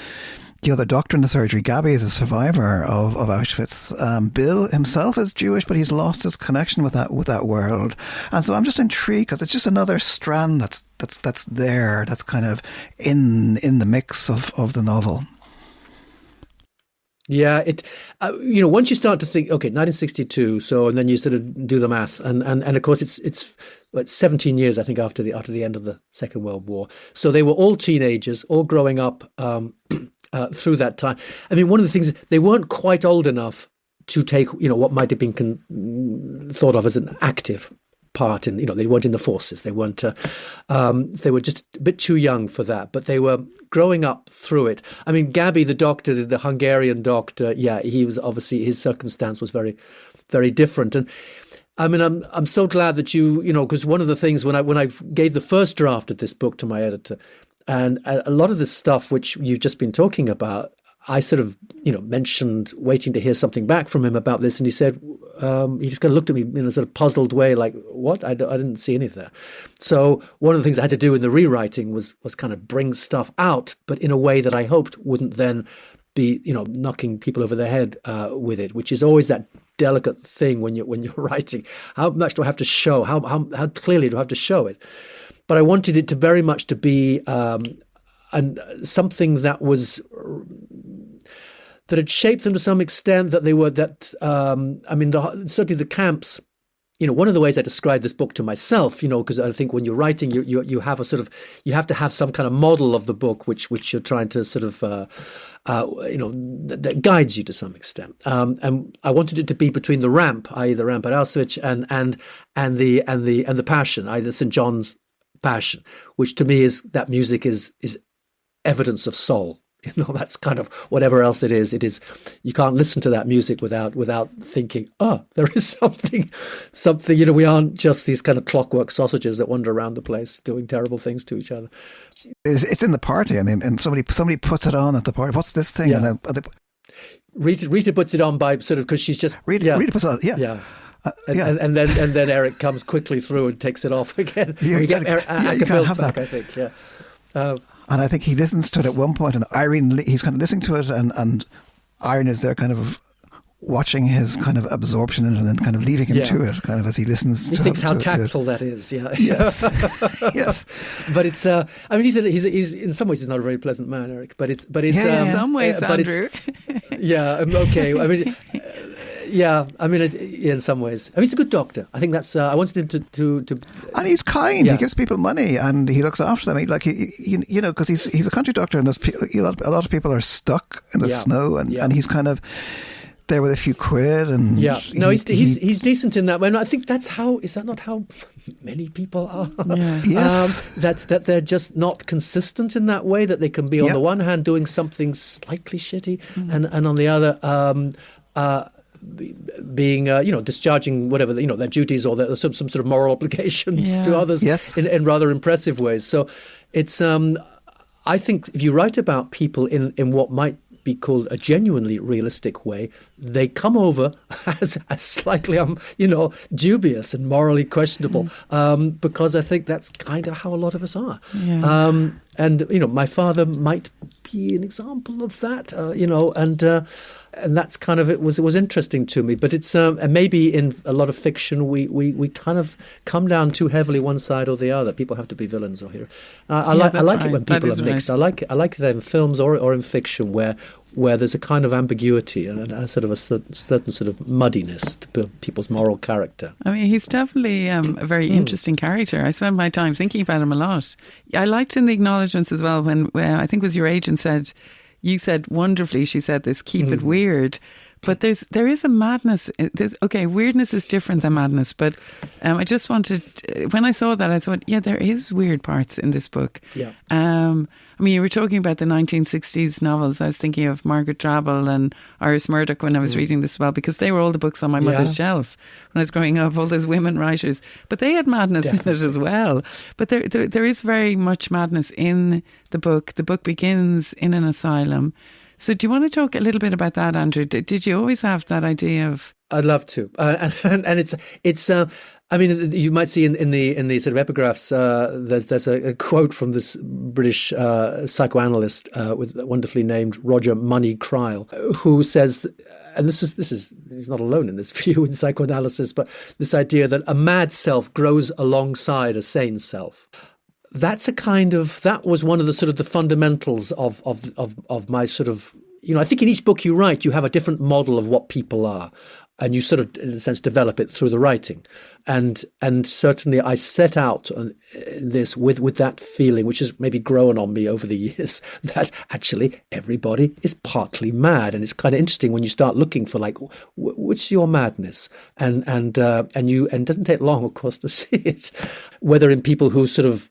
the other doctor in the surgery, Gabby, is a survivor of Auschwitz. Bill himself is Jewish, but he's lost his connection with that world. And so I'm just intrigued, because it's just another strand that's there, that's kind of in the mix of the novel.
Yeah, once you start to think, okay, 1962, and then you sort of do the math, and of course it's 17 years, I think, after the end of the Second World War. So they were all teenagers, all growing up through that time. I mean, one of the things, they weren't quite old enough to take, what might have been thought of as an active part in, they weren't in the forces. They weren't, they were just a bit too young for that, but they were growing up through it. I mean, Gabby, the doctor, the Hungarian doctor, he was obviously, his circumstance was very, very different. And I mean, I'm so glad that because one of the things when I gave the first draft of this book to my editor, and a lot of the stuff which you've just been talking about, I sort of, mentioned waiting to hear something back from him about this. And he said, he just kind of looked at me in a sort of puzzled way, like, what? I didn't see any of that. So one of the things I had to do in the rewriting was kind of bring stuff out, but in a way that I hoped wouldn't then be, knocking people over their head with it, which is always that delicate thing when you're writing. How much do I have to show? How clearly do I have to show it? But I wanted it to very much to be something that was that had shaped them to some extent. That they were certainly the camps. One of the ways I described this book to myself, because I think when you're writing, you have you have to have some kind of model of the book, which you're trying to sort of, that guides you to some extent. And I wanted it to be between the ramp, i.e. the ramp at Auschwitz, and the Passion, either St. John's Passion, which to me is that music is evidence of soul. That's kind of whatever else it is. You can't listen to that music without thinking, there is something, we aren't just these kind of clockwork sausages that wander around the place doing terrible things to each other.
It's in the party, and somebody puts it on at the party. What's this thing?
Yeah. Rita puts it on by sort of, because she's just...
Rita puts it on, yeah.
Yeah. And then Eric comes quickly through and takes it off again.
You
get
can't have
back,
that.
I think. Yeah.
And I think he listens to it at one point, and Irene, he's kind of listening to it, and Irene is there kind of watching his kind of absorption in it and then kind of leaving him to it, kind of as he listens.
He thinks how tactful that is. Yeah.
Yes. Yes.
But it's. I mean, he's in some ways he's not a very pleasant man, Eric. But it's.
In some ways, Andrew.
Yeah. Okay. I mean. Yeah, I mean, in some ways, I mean, he's a good doctor. I think that's. I wanted him to
and he's kind. Yeah. He gives people money and he looks after them. Because he's a country doctor, and a lot of people are stuck in the snow, and he's kind of there with a few quid. And
he's decent in that way. And I think that's how. Is that not how many people are?
Yeah. Yes.
That they're just not consistent in that way. That they can be on the one hand doing something slightly shitty, and on the other. Being, discharging whatever, their duties or some sort of moral obligations to others in rather impressive ways. So it's, I think if you write about people in what might be called a genuinely realistic way, they come over as slightly, dubious and morally questionable, because I think that's kind of how a lot of us are. Yeah. And my father might be an example of that, and that's kind of it was interesting to me. But it's and maybe in a lot of fiction we kind of come down too heavily one side or the other. People have to be villains or heroes. I like it when people are mixed. Right. I like that in films or in fiction where there's a kind of ambiguity and a sort of a certain sort of muddiness to people's moral character.
I mean, he's definitely a very interesting character. I spend my time thinking about him a lot. I liked in the acknowledgements as well when I think it was your agent said, you said wonderfully, she said this, keep it weird. But there is a madness. Weirdness is different than madness. But I just wanted, when I saw that, I thought, there is weird parts in this book.
Yeah.
I mean, you were talking about the 1960s novels. I was thinking of Margaret Drabble and Iris Murdoch when I was reading this as well, because they were all the books on my mother's shelf when I was growing up, all those women writers. But they had madness in it as well. But there is very much madness in the book. The book begins in an asylum. So do you want to talk a little bit about that, Andrew? Did you always have that idea of...
I'd love to. And it's I mean, you might see in the sort of epigraphs, there's a quote from this British psychoanalyst wonderfully named Roger Money Cryle, who says, and this is he's not alone in this view in psychoanalysis, but this idea that a mad self grows alongside a sane self. That was one of the sort of the fundamentals of my sort of, I think in each book you write, you have a different model of what people are. And you sort of, in a sense, develop it through the writing. And certainly I set out this with that feeling, which has maybe grown on me over the years, that actually everybody is partly mad. And it's kind of interesting when you start looking for what's your madness? And it doesn't take long, of course, to see it, whether in people who sort of,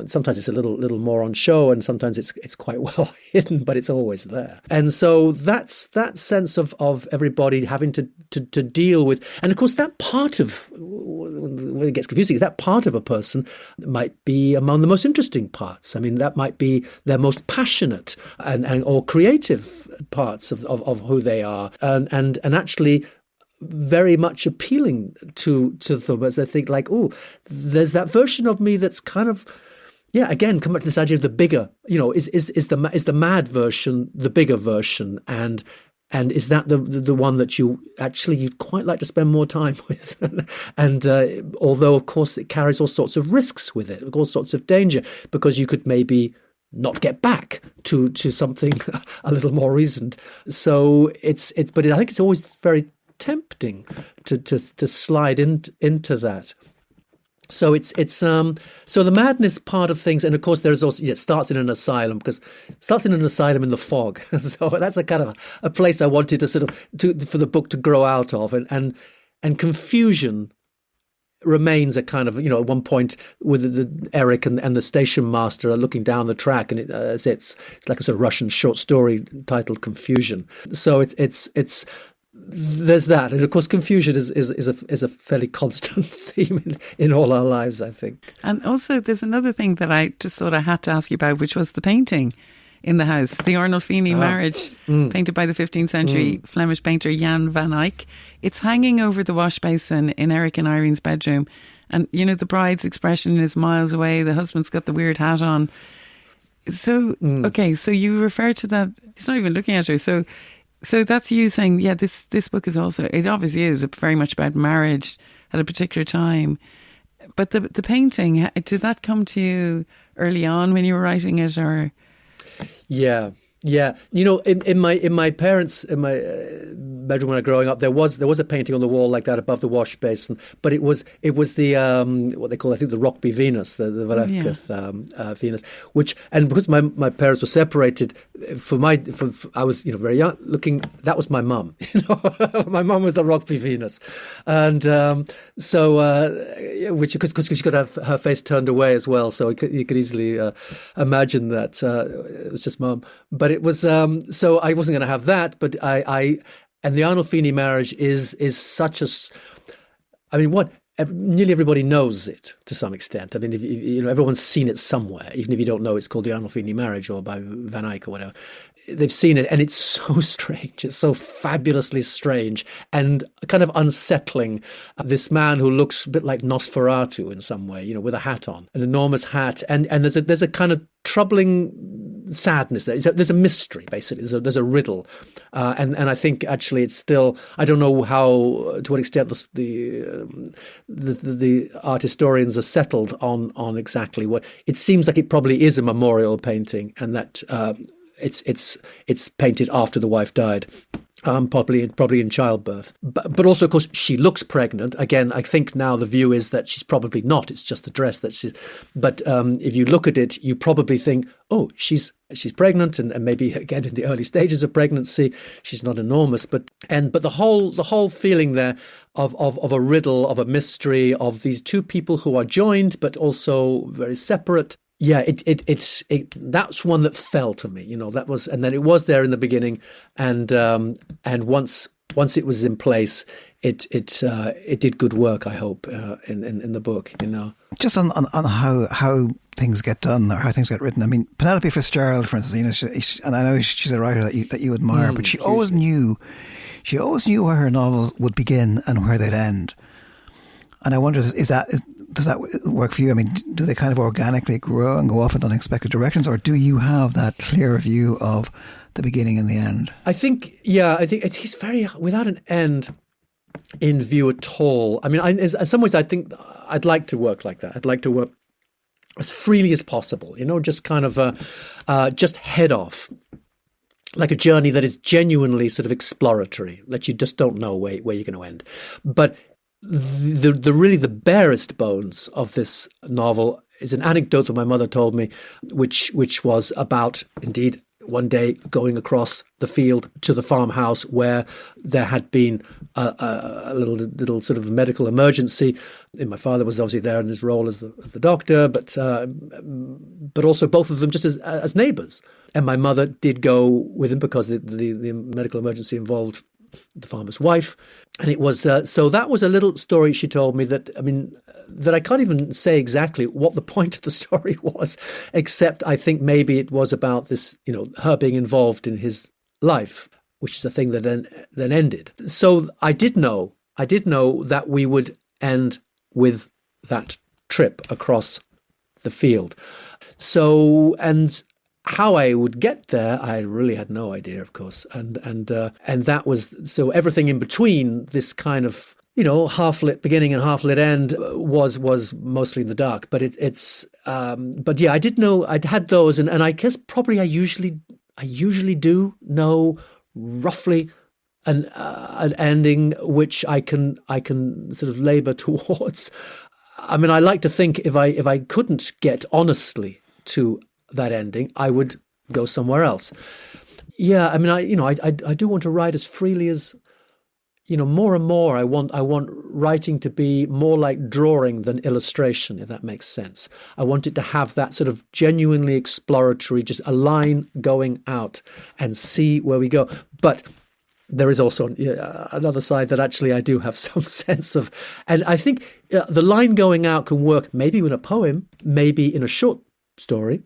sometimes it's a little more on show and sometimes it's quite well hidden, but it's always there. And so that's that sense of everybody having to deal with, and of course that part of, when it gets confusing, is that part of a person might be among the most interesting parts. I mean, that might be their most passionate and or creative parts of who they are, and actually very much appealing to them as they think there's that version of me that's kind of, again, come back to this idea of the bigger, is the mad version the bigger version, and is that the one that you'd quite like to spend more time with? And although, of course, it carries all sorts of risks with it, all sorts of danger, because you could maybe not get back to something a little more reasoned. So but I think it's always very tempting to slide into that. So it's so the madness part of things, and of course there's also, it starts in an asylum, because it starts in an asylum in the fog. So that's a kind of a place I wanted to sort of for the book to grow out of, and confusion remains a kind of, at one point with Eric and the station master are looking down the track, and it's like a sort of Russian short story titled Confusion. So it's there's that, and of course confusion is a fairly constant theme in all our lives, I think.
And also there's another thing that I just thought I had to ask you about, which was the painting. in the house. The Arnolfini marriage, painted by the 15th century Flemish painter Jan van Eyck. It's hanging over the wash basin in Eric and Irene's bedroom. And, you know, the bride's expression is miles away. The husband's got the weird hat on. So, okay, so you refer to that. He's not even looking at her. So that's you saying, yeah, this book is also, it obviously is very much about marriage at a particular time. But the painting, did that come to you early on when you were writing it, or?
Yeah. You know, in my parents' bedroom when I was growing up, there was a painting on the wall like that above the wash basin, but it was the what they call, I think, the Rockby Venus, the Velázquez Venus, which, and because my parents were separated, I was, you know, very young looking, that was my mum, you know. My mum was the Rockby Venus, and which, because she could have her face turned away as well, so you could easily imagine that it was just mum. But it was, so I wasn't going to have that. But and the Arnolfini marriage is such a, I mean, nearly everybody knows it to some extent. I mean, you know, everyone's seen it somewhere, even if you don't know it's called the Arnolfini marriage or by Van Eyck or whatever. They've seen it, and it's so strange. It's so fabulously strange and kind of unsettling. This man who looks a bit like Nosferatu in some way, you know, with a hat on, an enormous hat, and there's a kind of troubling sadness there. There's a mystery, basically. There's a riddle, and I think actually it's still, I don't know to what extent the art historians are settled on exactly what. It seems like it probably is a memorial painting, and that it's painted after the wife died. Probably in childbirth, but also, of course, she looks pregnant. Again, I think now the view is that she's probably not. It's just the dress that she. But if you look at it, you probably think, oh, she's pregnant, and maybe again in the early stages of pregnancy, she's not enormous. But the whole feeling there of a riddle, of a mystery, of these two people who are joined but also very separate. Yeah, it's that's one that fell to me, you know. That was, and then it was there in the beginning, and once it was in place, it did good work, I hope, in the book, you know.
Just on how things get done or how things get written. I mean, Penelope Fitzgerald, for instance, you know, and I know she's a writer that you admire, but she always knew where her novels would begin and where they'd end. And I wonder, does that work for you? I mean, do they kind of organically grow and go off in unexpected directions, or do you have that clear view of the beginning and the end? I think he's very without an end in view at all. I mean, in some ways, I think I'd like to work like that. I'd like to work as freely as possible, you know, just kind of just head off. Like a journey that is genuinely sort of exploratory, that you just don't know where you're going to end. But the really the barest bones of this novel is an anecdote that my mother told me, which was about, indeed, one day going across the field to the farmhouse where there had been a little sort of medical emergency. And my father was obviously there in his role as the doctor, but also both of them just as neighbours. And my mother did go with him because the medical emergency involved the farmer's wife. And it was, so that was a little story she told me that I can't even say exactly what the point of the story was, except I think maybe it was about this, you know, her being involved in his life, which is a thing that then ended. So I did know that we would end with that trip across the field. So, and how I would get there, I really had no idea, of course, and that was, so everything in between this kind of, you know, half lit beginning and half lit end was mostly in the dark. But but yeah, I did know I'd had those, and I guess probably I usually do know roughly an ending which I can sort of labour towards. I mean, I like to think if I couldn't get honestly to that ending, I would go somewhere else. Yeah, I mean, I do want to write as freely as, you know, more and more. I want writing to be more like drawing than illustration, if that makes sense. I want it to have that sort of genuinely exploratory, just a line going out and see where we go. But there is also another side that actually I do have some sense of, and I think the line going out can work maybe in a poem, maybe in a short story.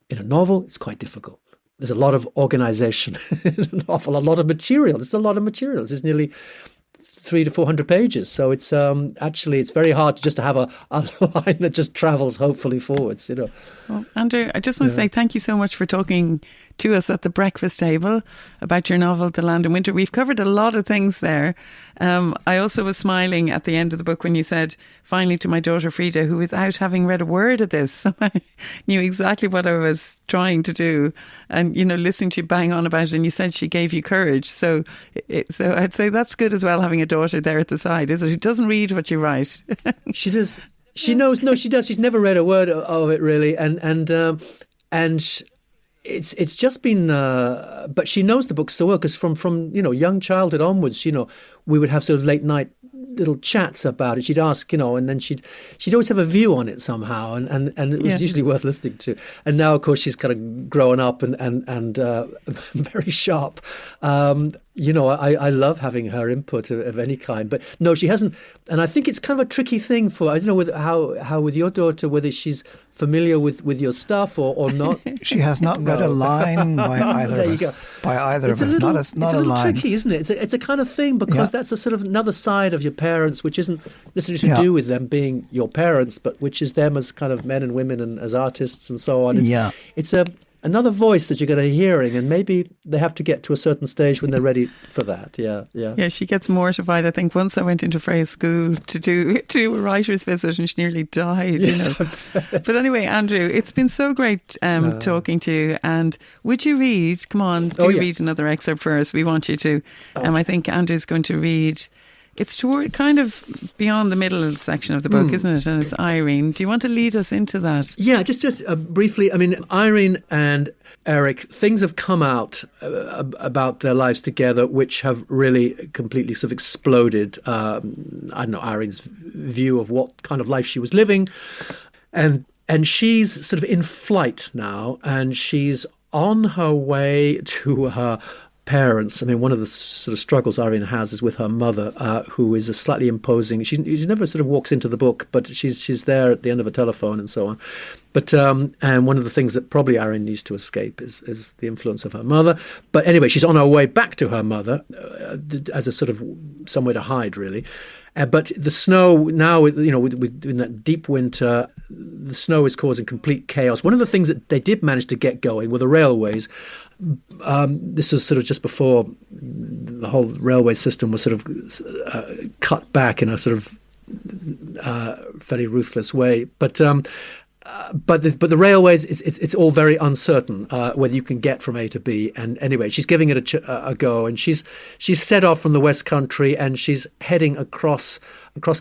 In a novel, it's quite difficult.
There's a lot of organisation, an awful a lot of material. It's a lot of material. It's nearly 300 to 400 pages. So it's actually it's very hard to have a line that just travels hopefully forwards.
Well, Andrew, I just want to say thank you so much for talking to us at the breakfast table about your novel, The Land in Winter. We've covered a lot of things there. I also was smiling at the end of the book when you said, finally to my daughter Frida, who without having read a word of this, somehow knew exactly what I was trying to do. And, listening to you bang on about it, and you said she gave you courage. So I'd say that's good as well, having a daughter there at the side, is it? Who doesn't read what you write.
She does. She knows. No, she does. She's never read a word of it, really. And it's just been, but she knows the book so well because from young childhood onwards, we would have sort of late night little chats about it. She'd ask, and then she'd always have a view on it somehow, and it was usually worth listening to. And now, of course, she's kind of grown up and very sharp. I love having her input of any kind, but no, she hasn't. And I think it's kind of a tricky thing I don't know how with your daughter, whether she's familiar with your stuff or not.
She has not read a line by either of us. By either of us, not a line. It's a little
tricky, isn't it? It's a kind of thing because that's a sort of another side of your parents, which isn't necessarily to do with them being your parents, but which is them as kind of men and women and as artists and so on. It's another voice that you're going to be hearing, and maybe they have to get to a certain stage when they're ready for that. Yeah,
she gets mortified. I think once I went into Freya's school to do a writer's visit, and she nearly died. But anyway, Andrew, it's been so great talking to you. And would you read? Come on, read another excerpt for us. We want you to. I think Andrew's going to read. It's toward kind of beyond the middle section of the book, isn't it? And it's Irene. Do you want to lead us into that?
Yeah, just briefly. I mean, Irene and Eric, things have come out about their lives together, which have really completely sort of exploded. I don't know, Irene's view of what kind of life she was living. And she's sort of in flight now, and she's on her way to her parents. I mean, one of the sort of struggles Irene has is with her mother, who is a slightly imposing. She never sort of walks into the book, but she's there at the end of a telephone and so on. But and one of the things that probably Irene needs to escape is the influence of her mother. But anyway, she's on her way back to her mother as a sort of somewhere to hide, really. But the snow now, in that deep winter, the snow is causing complete chaos. One of the things that they did manage to get going were the railways. This was sort of just before the whole railway system was sort of cut back in a sort of very ruthless way. But the railways, it's all very uncertain whether you can get from A to B. And anyway, she's giving it a go, and she's set off from the West Country, and she's heading across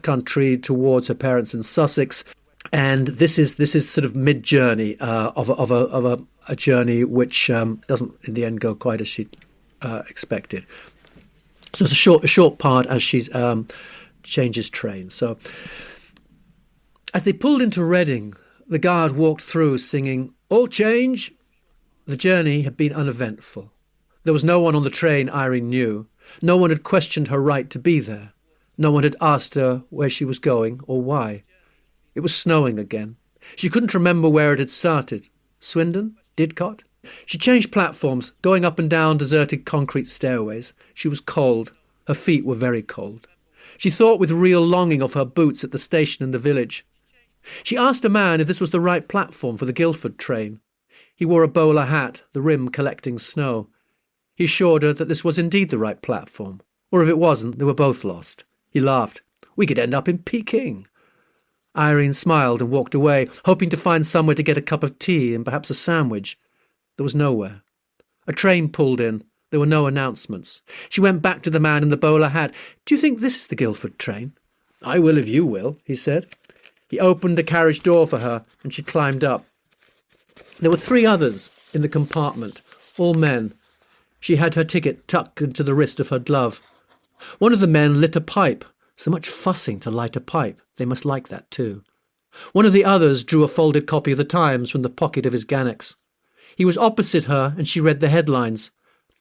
country towards her parents in Sussex. And this is sort of mid journey of a journey which doesn't in the end go quite as she expected. So it's a short part as she changes train. So as they pulled into Reading, the guard walked through singing, "All change." The journey had been uneventful. There was no one on the train Irene knew. No one had questioned her right to be there. No one had asked her where she was going or why. It was snowing again. She couldn't remember where it had started. Swindon? Didcot? She changed platforms, going up and down deserted concrete stairways. She was cold. Her feet were very cold. She thought with real longing of her boots at the station in the village. She asked a man if this was the right platform for the Guildford train. He wore a bowler hat, the rim collecting snow. He assured her that this was indeed the right platform. Or if it wasn't, they were both lost. He laughed. "We could end up in Peking." Irene smiled and walked away, hoping to find somewhere to get a cup of tea and perhaps a sandwich. There was nowhere. A train pulled in. There were no announcements. She went back to the man in the bowler hat. "Do you think this is the Guildford train?" "I will if you will," he said. He opened the carriage door for her, and she climbed up. There were 3 others in the compartment, all men. She had her ticket tucked into the wrist of her glove. One of the men lit a pipe. So much fussing to light a pipe. They must like that too. One of the others drew a folded copy of the Times from the pocket of his Ganex. He was opposite her, and she read the headlines.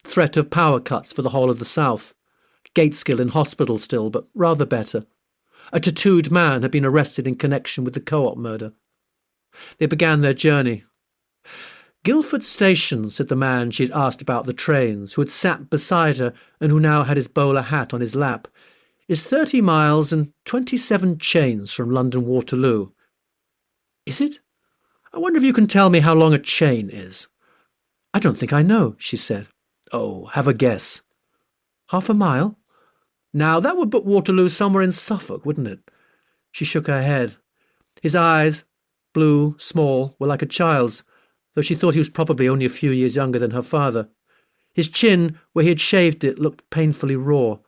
Threat of power cuts for the whole of the South. Gateskill in hospital still, but rather better. A tattooed man had been arrested in connection with the Co-op murder. They began their journey. Guildford Station, said the man she'd asked about the trains, who had sat beside her and who now had his bowler hat on his lap, is 30 miles and 27 chains from London Waterloo. Is it? I wonder if you can tell me how long a chain is. I don't think I know, she said. Oh, have a guess. Half a mile? Now, that would put Waterloo somewhere in Suffolk, wouldn't it? She shook her head. His eyes, blue, small, were like a child's, though she thought he was probably only a few years younger than her father. His chin, where he had shaved it, looked painfully raw.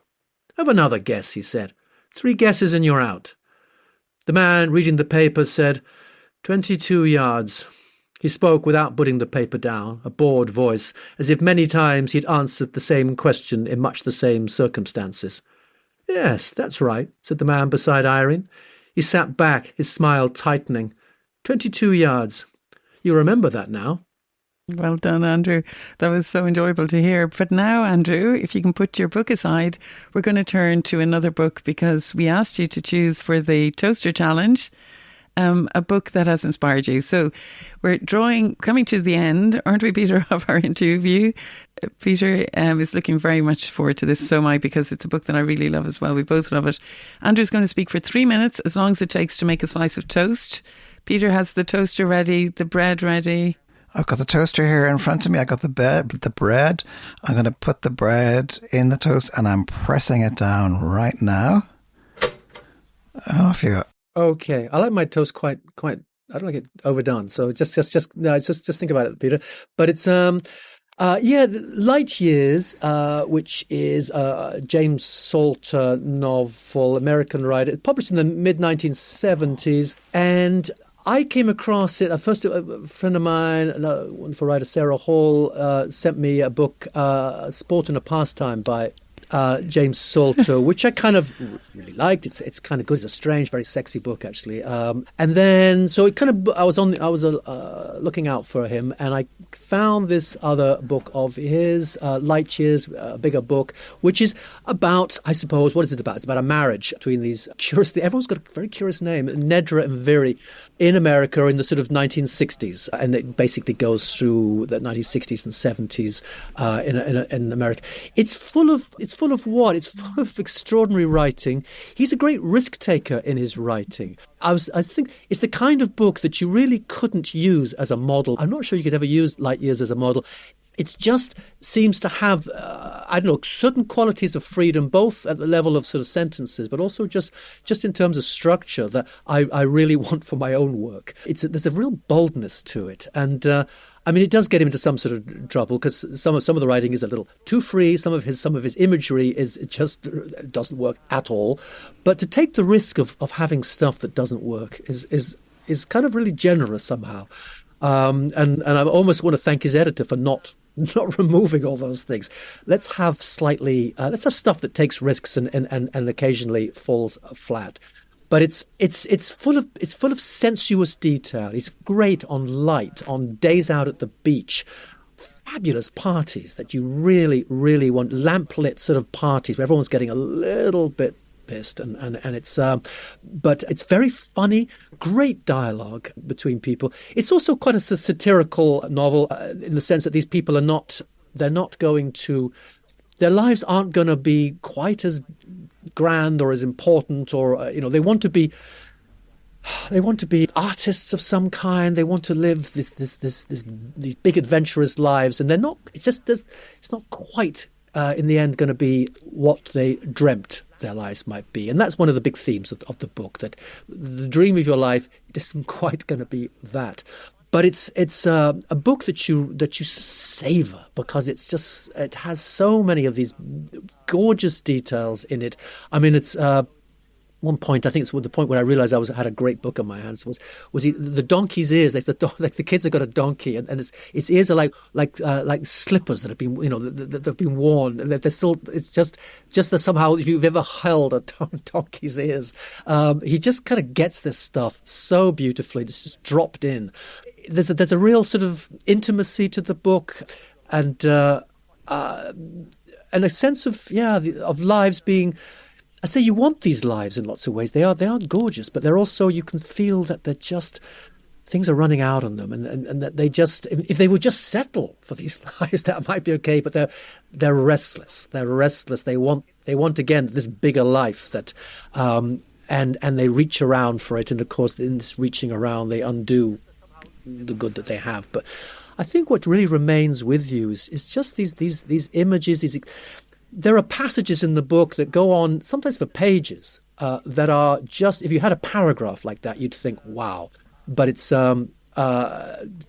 Have another guess, he said. 3 guesses and you're out. The man, reading the paper, said, 22 yards. He spoke without putting the paper down, a bored voice, as if many times he had answered the same question in much the same circumstances. Yes, that's right, said the man beside Irene. He sat back, his smile tightening. 22 yards. You remember that now?
Well done, Andrew. That was so enjoyable to hear. But now, Andrew, if you can put your book aside, we're going to turn to another book because we asked you to choose for the Toaster Challenge a book that has inspired you. So we're coming to the end, aren't we, Peter, of our interview? Peter is looking very much forward to this, so am I, because it's a book that I really love as well. We both love it. Andrew's going to speak for 3 minutes, as long as it takes to make a slice of toast. Peter has the toaster ready, the bread ready.
I've got the toaster here in front of me. I got the bread. I'm going to put the bread in the toast and I'm pressing it down right now. Off you go.
Okay, I like my toast quite. I don't like it overdone. So just think about it, Peter. But it's Light Years, which is a James Salter novel, American writer, published in the mid-1970s, and I came across it. First, a friend of mine, a wonderful writer, Sarah Hall, sent me a book, Sport and a Pastime by James Salter, which I kind of really liked. It's kind of good. It's a strange, very sexy book, actually. And then, so it kind of, I was looking out for him, and I found this other book of his, Light Years, a bigger book, which is about, I suppose, what is it about? It's about a marriage between these curious, everyone's got a very curious name, Nedra and Viri, in America in the sort of 1960s, and it basically goes through the 1960s and 70s in America. It's full of what? It's full of extraordinary writing. He's a great risk taker in his writing. I think it's the kind of book that you really couldn't use as a model. I'm not sure you could ever use Light Years as a model. It just seems to have, certain qualities of freedom, both at the level of sort of sentences, but also just in terms of structure that I really want for my own work. There's a real boldness to it. And it does get him into some sort of trouble because some of the writing is a little too free. Some of his imagery doesn't work at all. But to take the risk of having stuff that doesn't work is kind of really generous somehow. And I almost want to thank his editor for not removing all those things. Let's have stuff that takes risks and occasionally falls flat. But it's full of sensuous detail. He's great on light, on days out at the beach, fabulous parties that you really, really want, lamplit sort of parties where everyone's getting a little bit pissed, and it's but it's very funny, great dialogue between people. It's also quite a satirical novel in the sense that these people their lives aren't going to be quite as grand or as important, or they want to be artists of some kind. They want to live these big adventurous lives, and they're not. It's not quite in the end going to be what they dreamt their lives might be. And that's one of the big themes of the book, that the dream of your life isn't quite going to be that. But it's a book that you savor because it has so many of these gorgeous details in it. I mean, it's one point, I think it's the point where I realized I had a great book on my hands, was the donkey's ears. Like the kids have got a donkey, and its ears are like slippers that have been that have been worn, and they're still. It's just that somehow, if you've ever held a donkey's ears, he just kind of gets this stuff so beautifully. It's just dropped in. There's a real sort of intimacy to the book, and a sense of lives being. I say you want these lives in lots of ways. They are gorgeous, but they're also, you can feel that they're just things are running out on them, and that they just, if they would just settle for these lives, that might be okay. But they're restless. They're restless. They want again this bigger life that, and they reach around for it. And of course, in this reaching around, they undo the good that they have. But I think what really remains with you is just these images. There are passages in the book that go on sometimes for pages that are just, if you had a paragraph like that, you'd think, wow. But it's to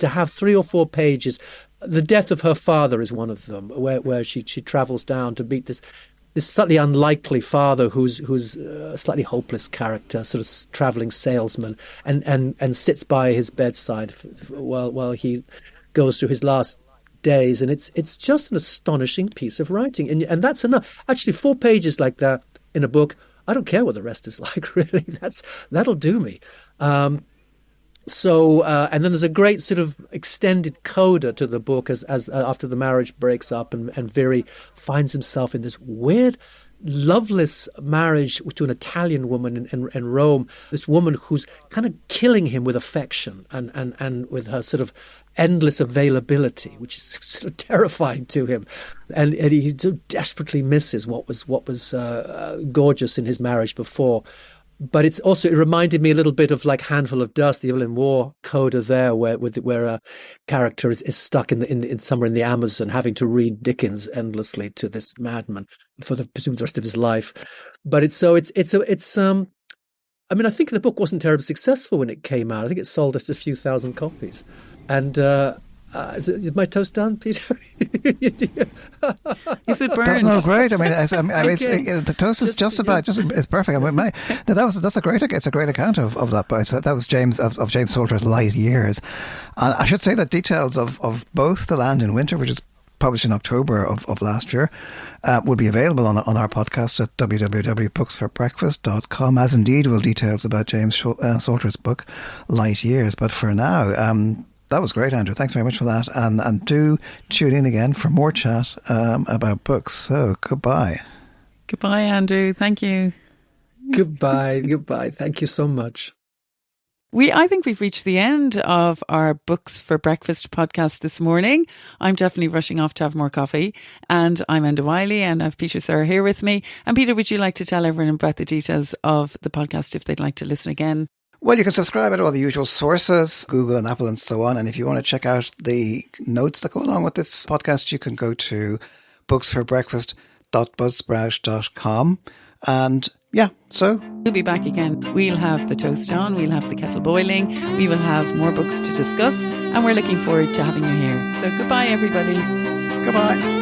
have 3 or 4 pages. The death of her father is one of them, where she travels down to meet this slightly unlikely father who's a slightly hopeless character, sort of traveling salesman, and sits by his bedside while he goes through his last days. And it's just an astonishing piece of writing, and that's enough. Actually, 4 pages like that in a book, I don't care what the rest is like, really. That'll do me. So and then there's a great sort of extended coda to the book as after the marriage breaks up, and Viri finds himself in this weird, loveless marriage to an Italian woman in Rome. This woman who's kind of killing him with affection and with her sort of endless availability, which is sort of terrifying to him, and he so desperately misses what was gorgeous in his marriage before. But it reminded me a little bit of like Handful of Dust, the Evelyn Waugh coda there, where a character is stuck in somewhere in the Amazon, having to read Dickens endlessly to this madman for the rest of his life. But I mean, I think the book wasn't terribly successful when it came out. I think it sold just a few thousand copies. And is my toast done, Peter?
Is it burned?
That's not great. I mean, the toast is it's perfect. I mean, it's a great account of that book. That was James Salter's Light Years, and I should say that details of both The Land in Winter, which is published in October of last year, will be available on our podcast at www.booksforbreakfast.com, as indeed will details about James Salter's book Light Years. But for now, that was great, Andrew. Thanks very much for that. And do tune in again for more chat about books. So, goodbye.
Goodbye, Andrew. Thank you.
Goodbye. Thank you so much.
I think we've reached the end of our Books for Breakfast podcast this morning. I'm definitely rushing off to have more coffee. And I'm Enda Wiley, and I have Peter Sir here with me. And Peter, would you like to tell everyone about the details of the podcast if they'd like to listen again?
Well, you can subscribe at all the usual sources, Google and Apple and so on. And if you want to check out the notes that go along with this podcast, you can go to booksforbreakfast.buzzsprout.com. And yeah, so
we'll be back again. We'll have the toast on, we'll have the kettle boiling, we will have more books to discuss, and we're looking forward to having you here. So goodbye, everybody.
Goodbye.